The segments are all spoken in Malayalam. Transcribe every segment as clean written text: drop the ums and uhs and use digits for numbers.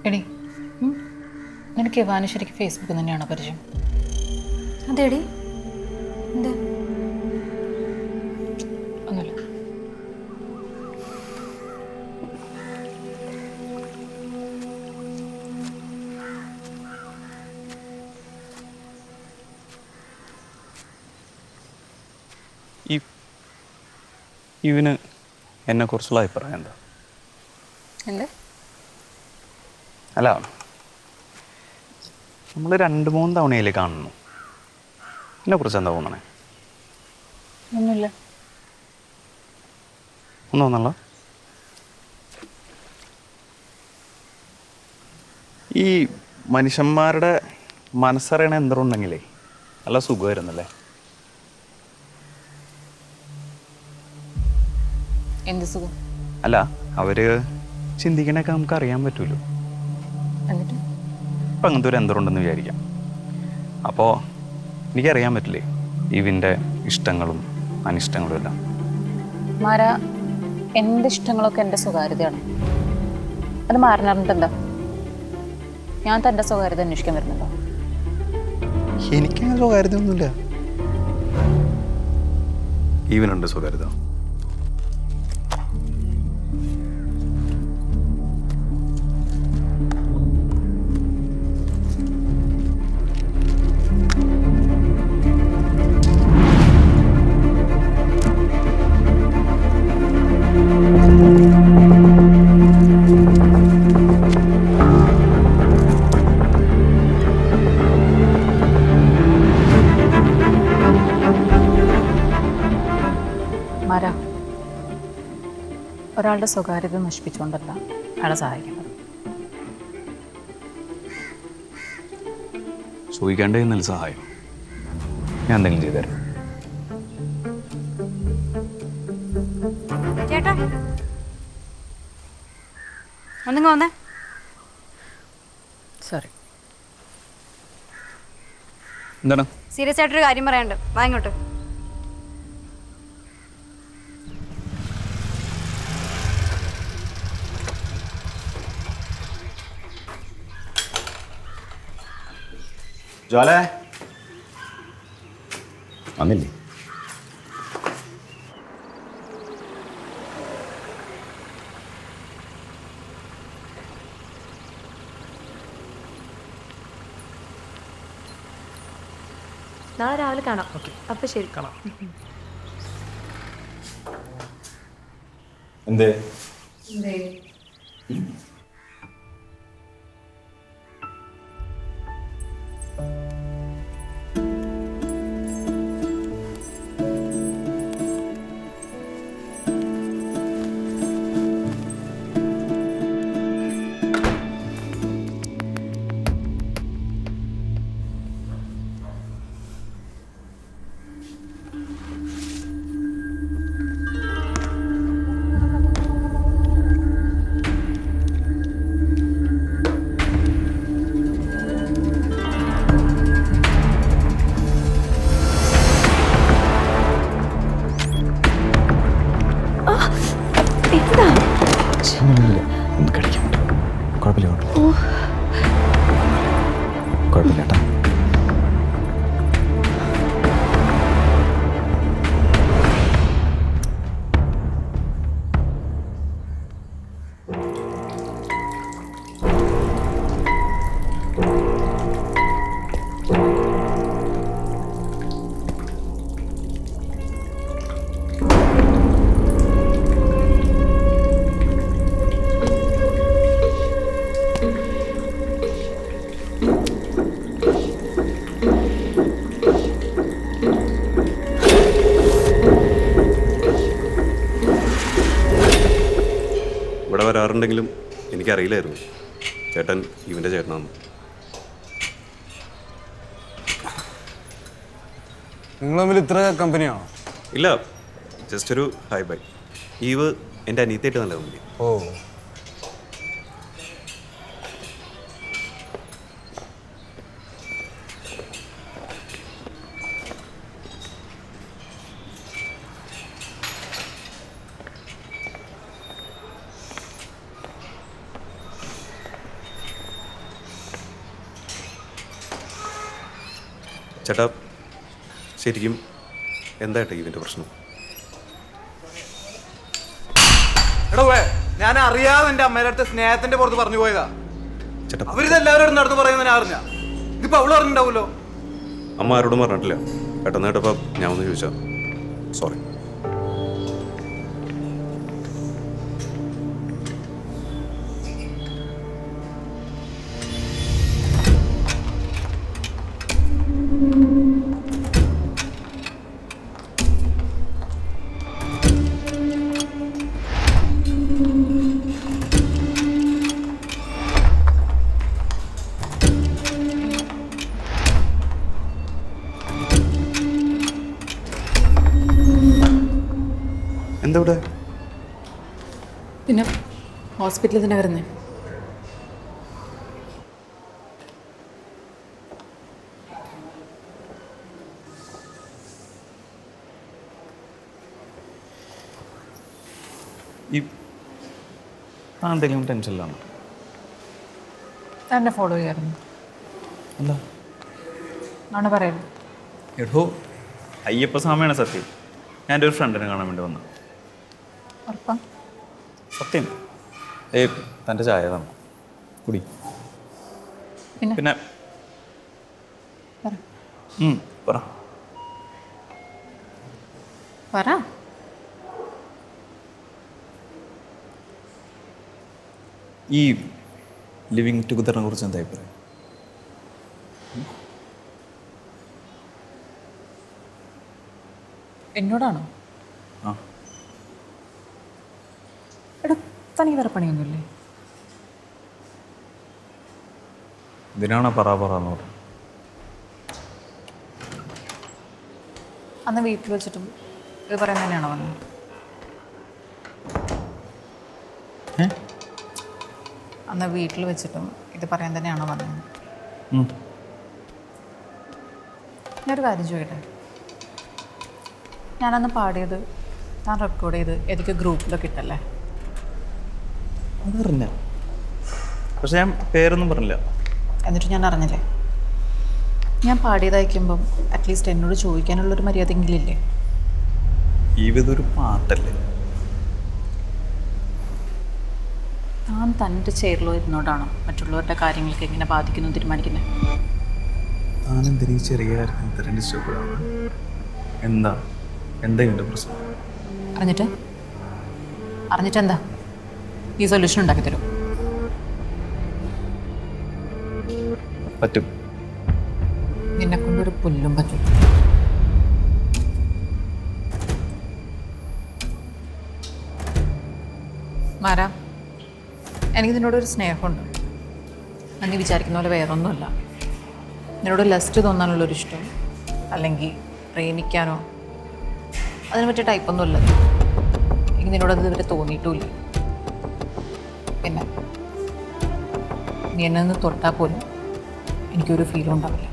എടി നിനക്ക് ഇവാന് ശരിക്കും ഫേസ്ബുക്കിൽ തന്നെയാണോ പരിചയം? അതെടി എന്താ? ഒന്നുമില്ല. ഇവന് എന്നെക്കുറിച്ചുള്ള അഭിപ്രായം എന്താ? എന്ത്? അല്ല, നമ്മൾ 2-3 തവണയിൽ കാണുന്നു. എന്നെക്കുറിച്ച് എന്താ തോന്നണേ? ഒന്നുമില്ല. ഒന്നും തോന്നല്ല. ഈ മനുഷ്യന്മാരുടെ മനസ്സറിയണ എന്തുണ്ടെങ്കിലേ നല്ല സുഖമായിരുന്നല്ലേ? എന്ത് സുഖം? അല്ല, അവർ ചിന്തിക്കണൊക്കെ നമുക്ക് അറിയാൻ പറ്റുമല്ലോ. എന്നിട്ട് ഇപ്പം അങ്ങനത്തെ ഒരു യന്ത്രമുണ്ടെന്ന് വിചാരിക്കാം. അപ്പോൾ എനിക്കറിയാൻ പറ്റില്ലേ ഇവൻ്റെ ഇഷ്ടങ്ങളും അനിഷ്ടങ്ങളും എല്ലാം. മാര, എൻ്റെ ഇഷ്ടങ്ങളൊക്കെ എൻ്റെ സ്വകാര്യതയാണ്. അത് മാറിനറിഞ്ഞിട്ട് എന്താ? ഞാൻ തൻ്റെ സ്വകാര്യത അന്വേഷിക്കാൻ വരുന്നുണ്ടോ? എനിക്കങ്ങനെ സ്വകാര്യത ഒന്നുമില്ല. ഇവനുണ്ട് സ്വകാര്യത. മാര, ഒരാളുടെ സ്വകാര്യത നശിപ്പിച്ചുകൊണ്ടല്ല അയാളെ സഹായിക്കുന്നത്. ചോദിക്കേണ്ടേ നല്ല സഹായം ഞാൻ എന്തെങ്കിലും ചെയ്തുതരാം. ചേട്ടാ ഒന്നിങ്ങ വന്നേ. സോറി. എന്താണ്? സീരിയസ് ആയിട്ടൊരു കാര്യം പറയാനുണ്ട്, വാ ഇങ്ങോട്ട്. ജോലേ വന്നില്ലേ? നാളെ രാവിലെ കാണാം. ഓക്കെ, അപ്പൊ ശരി, കാണാം. എന്തേ? ഒന്ന് കഴിക്കാൻ പറ്റും. കുഴപ്പമില്ല, കുഴപ്പമില്ല കേട്ടോ. ഇവിടെ വരാറുണ്ടെങ്കിലും എനിക്കറിയില്ലായിരുന്നു ചേട്ടൻ ഇവൻ്റെ ചേട്ടനാണ്. നിങ്ങൾ തമ്മിൽ ഇത്ര കമ്പനിയാണോ? ഇല്ല, ജസ്റ്റ് ഒരു ഹൈ ബൈ. ഈവ് എൻ്റെ അനിയത്തിയായിട്ട് നല്ല കമ്പനി. ഓ, ചേട്ടാ ശരിക്കും എന്താ ഏട്ടാ ഇതിൻ്റെ പ്രശ്നം? എടോ ഞാൻ അറിയാതെ എൻ്റെ അമ്മയുടെ അടുത്ത് സ്നേഹത്തിന്റെ പുറത്ത് പറഞ്ഞു പോയതാ. ചേട്ടാ അവരിതെല്ലാവരും നടന്ന് പറയുന്നത് ഞാൻ അറിഞ്ഞ. ഇതിപ്പോ അവള് പറഞ്ഞിട്ടുണ്ടാവുമല്ലോ. അമ്മ ആരോടും പറഞ്ഞിട്ടില്ല. പെട്ടെന്ന് കേട്ടപ്പോൾ ഞാൻ ഒന്ന് ചോദിച്ചാ. സോറി. എന്താ ഇവിടെ? പിന്നെ ഹോസ്പിറ്റലിൽ തന്നെ വരുന്നേ. ഈ എന്തെങ്കിലും ടെൻഷനിലാണ്? എന്നെ ഫോളോ ചെയ്യാറുണ്ട്. എന്താ ആണ് പറയുന്നത്. എടോ അയ്യപ്പ സ്വാമിയാണ് സത്യം. ഞാൻ എൻ്റെ ഒരു ഫ്രണ്ടിനെ കാണാൻ വേണ്ടി വന്നു. ഉറപ്പാ? സത്യം. തൻ്റെ ചായ തന്നെ കുടി. പിന്നെ പറ. പറ. ഈ ലിവിങ് ടുഗദറിനെ കുറിച്ച് എന്താ അഭിപ്രായം? എന്നോടാണോ? ആ എടാ തനിക്ക് വേറെ പണിയൊന്നുമില്ലേ? ഇതിനാണോ പറയാന്ന് പറഞ്ഞു? അന്ന് വീട്ടിൽ വെച്ചിട്ടും ഇത് പറയാൻ തന്നെയാണോ വന്നത്? അന്ന് വീട്ടിൽ വെച്ചിട്ടും ഇത് പറയാൻ തന്നെയാണോ വന്നത്? ഞാനൊരു കാര്യം ചോദിക്കട്ടെ. ഞാനന്ന് പാടിയത് ഞാൻ റെക്കോർഡ് ചെയ്ത് എനിക്ക് ഗ്രൂപ്പിലൊക്കെ ഇട്ടല്ലേ? അതറിഞ്ഞ, പക്ഷെ ഞാൻ പേരൊന്നും പറഞ്ഞില്ല. എന്നിട്ട് ഞാൻ അറിഞ്ഞില്ലേ? ഞാൻ പാടിയതയക്കുമ്പം അറ്റ്ലീസ്റ്റ് എന്നോട് ചോദിക്കാനുള്ളൊരു മര്യാദയെങ്കിലില്ലേ? ഇതൊരു പാട്ടല്ലേ? താൻ തൻ്റെ ചെയറിലോ ഇരുന്നോണ്ടാണോ മറ്റുള്ളവരുടെ കാര്യങ്ങൾക്ക് എങ്ങനെ ബാധിക്കുന്നു തീരുമാനിക്കുന്നത്? താനെന്തിനീ ചെറിയ കാര്യത്തിന് ഇത്രയും ഡിസ്റ്റർബ്? എന്താ എൻ്റെ പ്രശ്നം? അറിഞ്ഞിട്ട് എന്താ? ഈ സൊല്യൂഷൻ ഉണ്ടാക്കി തരും. പറ്റും. നിന്നെ കൊണ്ടൊരു പുല്ലും പറ്റും. മാരാ, എനിക്ക് നിന്നോടൊരു സ്നേഹമുണ്ട്. നീ വിചാരിക്കുന്ന പോലെ വേറൊന്നുമല്ല. നിന്നോട് ലസ്റ്റ് തോന്നാനുള്ളൊരു ഇഷ്ടം, അല്ലെങ്കിൽ പ്രേമിക്കാനോ അതിനെ പറ്റിയ ടൈപ്പൊന്നുമല്ല. എനിക്ക് നിന്നോടത് ഇതുവരെ തോന്നിയിട്ടുമില്ല. പിന്നെ നീ എന്നെ ഒന്ന് തൊട്ടാൽ പോലും എനിക്കൊരു ഫീലും ഉണ്ടാവില്ല.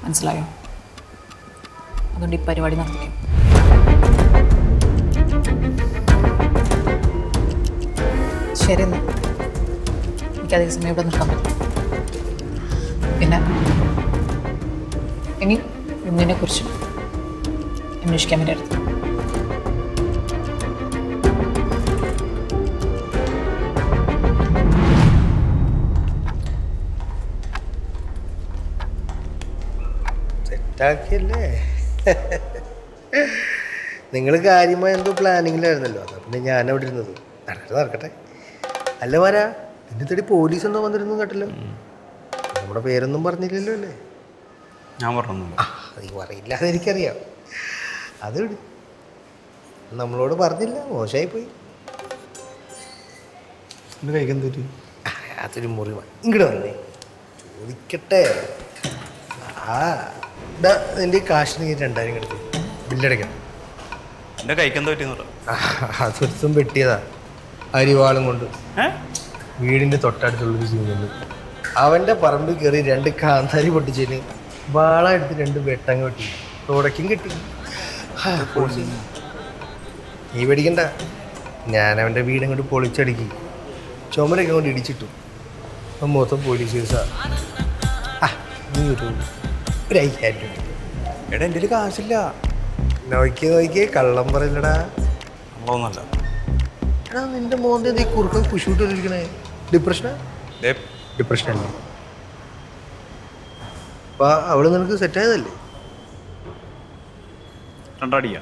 മനസ്സിലായോ? അതുകൊണ്ട് ഈ പരിപാടി നടത്തിക്കും. ശരി എന്നാ, എനിക്കധിക സമയം ഇവിടെ നിൽക്കാൻ പറ്റും. പിന്നെ ഇനി കുറിച്ച് അന്വേഷിക്കാൻ വേണ്ടി അടുത്ത്. സെറ്റാക്കിയല്ലേ? നിങ്ങൾ കാര്യമായ എന്തോ പ്ലാനിങ്ങിലായിരുന്നല്ലോ. അതാ പിന്നെ ഞാനവിടെ ഇരുന്നത്. നടക്കട്ടെ. അല്ല വരാ, നിന്നെ തേടി പോലീസ് എന്തോ വന്നിരുന്നു കേട്ടല്ലോ. നമ്മുടെ പേരൊന്നും പറഞ്ഞില്ലല്ലോ അല്ലേ? ഞാൻ പറഞ്ഞു. അത് പറയില്ല, അതെനിക്കറിയാം. അത് നമ്മളോട് പറഞ്ഞില്ല, മോശമായി പോയി. കഴിക്കാൻ തരും. അതൊരു മുറിവാ. ഇങ്ങോട്ട് വന്നേ, ചോദിക്കട്ടെ. നിന്റെ കാശിന് 2000 എടുത്ത് ബില്ലടയ്ക്കണം. എൻ്റെ കഴിക്കാൻ പറ്റിയെന്ന് പറയാം. അതൊരുത്തും വെട്ടിയതാ അരിവാളും കൊണ്ട്. വീടിൻ്റെ തൊട്ടടുത്തുള്ളൊരു ചെയ്യുന്നുണ്ട്. അവൻ്റെ പറമ്പിൽ കയറി 2 കാന്താരി പൊട്ടിച്ചതിന് വാള എടുത്ത് 2 വെട്ടങ്ങ് വെട്ടി. തുടക്കും കിട്ടി. നീ പേടിക്കണ്ട, ഞാൻ അവൻ്റെ വീടങ്ങോട്ട് പൊളിച്ചടുക്കി ചുമരൊക്കെ കൊണ്ട് ഇടിച്ചിട്ടു. അപ്പം മൊത്തം പോലീസ് കേസാ. നീ ഒരു ഒരു 5000 രൂപ. എടാ എൻ്റെ കയ്യിൽ കാശില്ല. നോക്കിയേ കള്ളം പറയില്ലടാ. നമ്മളൊന്നല്ല. എടാ നിന്റെ മോന്തെ നീ കുറുക്ക കുശൂട്ട് ഇരിക്കണേ. ഡിപ്രഷനാ? ഡിപ്രഷൻ അല്ലേ? അപ്പൊ അവള് നിനക്ക് സെറ്റ് ആയതല്ലേ? രണ്ടടിയാ.